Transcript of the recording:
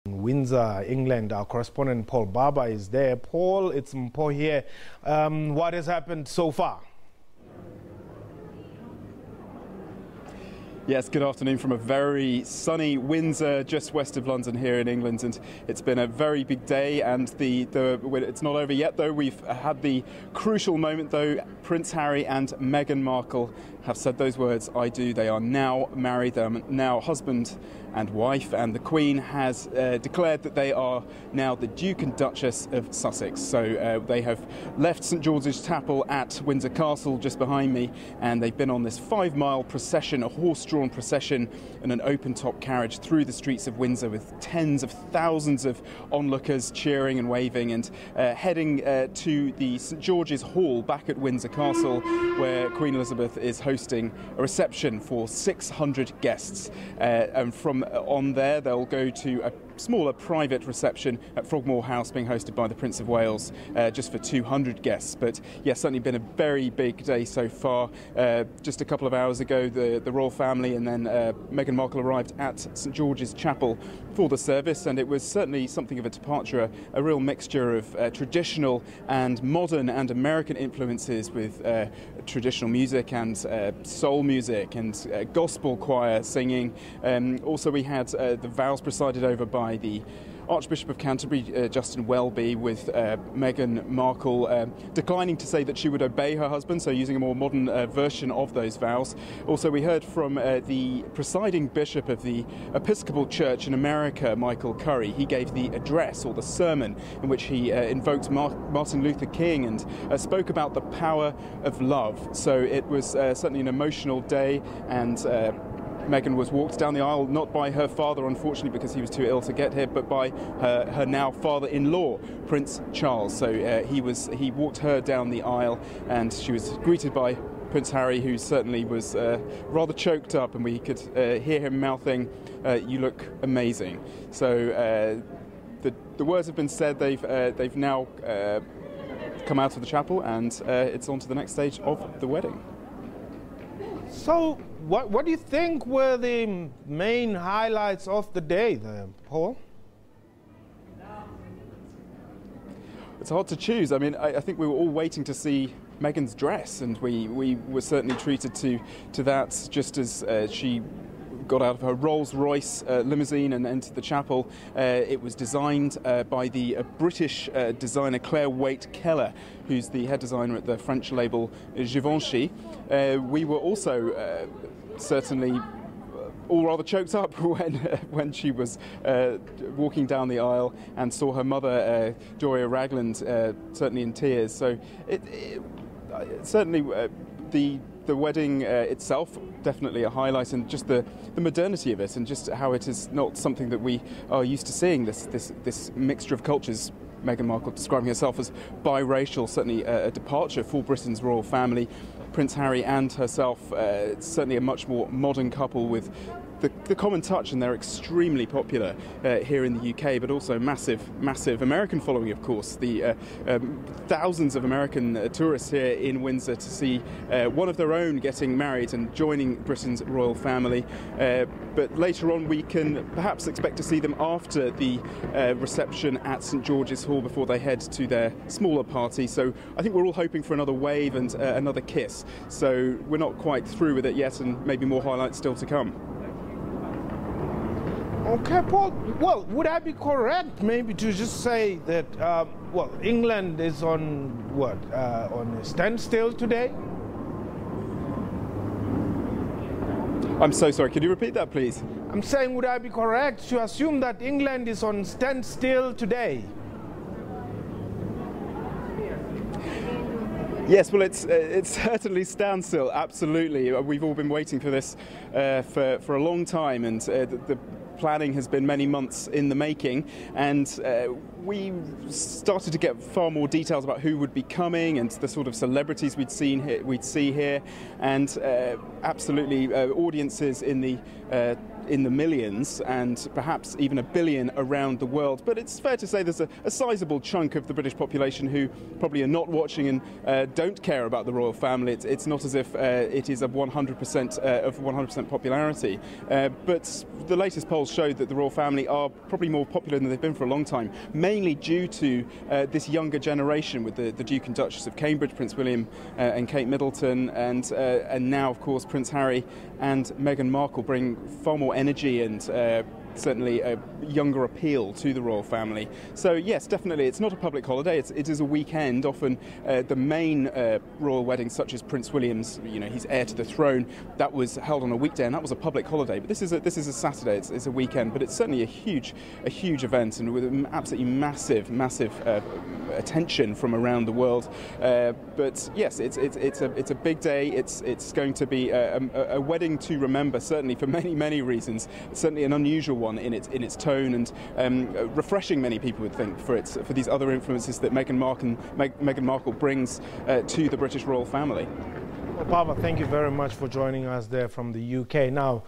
Windsor, England. Our correspondent Paul Barber is there. Paul, it's Mpo here. What has happened so far? Yes, good afternoon from a very sunny Windsor, just west of London here in England, and it's been a very big day. And it's not over yet, though. We've had the crucial moment, though. Prince Harry and Meghan Markle have said those words, "I do." They are now married. They're now husband and wife, and the Queen has declared that they are now the Duke and Duchess of Sussex. So they have left St George's Chapel at Windsor Castle just behind me, and they've been on this 5-mile procession, a horse-drawn procession and an open-top carriage through the streets of Windsor with tens of thousands of onlookers cheering and waving, and heading to the St George's Hall back at Windsor Castle, where Queen Elizabeth is hosting a reception for 600 guests. And from on there, they'll go to a smaller private reception at Frogmore House, being hosted by the Prince of Wales, just for 200 guests. But yeah, certainly been a very big day so far. Just a couple of hours ago, the royal family and then Meghan Markle arrived at St George's Chapel for the service, and it was certainly something of a departure, a real mixture of traditional and modern and American influences, with traditional music and soul music and gospel choir singing. Also, we had the vows presided over by the Archbishop of Canterbury, Justin Welby, with Meghan Markle declining to say that she would obey her husband, so using a more modern version of those vows. Also, we heard from the presiding bishop of the Episcopal Church in America, Michael Curry. He gave the address, or the sermon, in which he invoked Martin Luther King and spoke about the power of love. So it was certainly an emotional day, and Meghan was walked down the aisle, not by her father, unfortunately, because he was too ill to get here, but by her now father-in-law, Prince Charles. So he walked her down the aisle, and she was greeted by Prince Harry, who certainly was rather choked up, and we could hear him mouthing, "You look amazing." So the words have been said. They've now come out of the chapel, and it's on to the next stage of the wedding. So, what do you think were the main highlights of the day there, Paul? It's hard to choose. I mean, I think we were all waiting to see Meghan's dress, and we were certainly treated to that just as she got out of her Rolls-Royce limousine and entered the chapel. It was designed by the British designer Claire Waite-Keller, who's the head designer at the French label Givenchy. We were also certainly all rather choked up when she was walking down the aisle and saw her mother, Doria Ragland, certainly in tears. So certainly the wedding itself, definitely a highlight, and just the modernity of it, and just how it is not something that we are used to seeing, this mixture of cultures. Meghan Markle describing herself as biracial, certainly a departure for Britain's royal family. Prince Harry and herself, certainly a much more modern couple with the common touch, and they're extremely popular here in the UK, but also massive American following, of course. The thousands of American tourists here in Windsor to see one of their own getting married and joining Britain's royal family. But later on, we can perhaps expect to see them after the reception at St George's Hall, before they head to their smaller party. So I think we're all hoping for another wave and another kiss. So we're not quite through with it yet, and maybe more highlights still to come. Okay, Paul. Well, would I be correct maybe to just say that, England is on on a standstill today? I'm so sorry, could you repeat that, please? I'm saying, would I be correct to assume that England is on standstill today? Yes, well, it's certainly standstill, absolutely. We've all been waiting for this for a long time, and the planning has been many months in the making, and we started to get far more details about who would be coming and the sort of celebrities we'd see here, and absolutely audiences in the in the millions and perhaps even a billion around the world. But it's fair to say there's a sizable chunk of the British population who probably are not watching and don't care about the royal family. It's not as if it is of 100% popularity. But the latest polls showed that the royal family are probably more popular than they've been for a long time, mainly due to this younger generation with the Duke and Duchess of Cambridge, Prince William and Kate Middleton, and now, of course, Prince Harry and Meghan Markle bring far more energy and certainly a younger appeal to the royal family. So yes, definitely, it's not a public holiday. It is a weekend. Often the main royal weddings, such as Prince William's, he's heir to the throne, that was held on a weekday, and that was a public holiday. But this is a Saturday. It's a weekend, but it's certainly a huge event, and with absolutely massive attention from around the world. But yes, it's a big day. It's going to be a wedding to remember, certainly for many reasons. It's certainly an unusual one in its tone, and refreshing, many people would think, for these other influences that Meghan Markle brings to the British royal family. Well, Barber, thank you very much for joining us there from the UK. Now,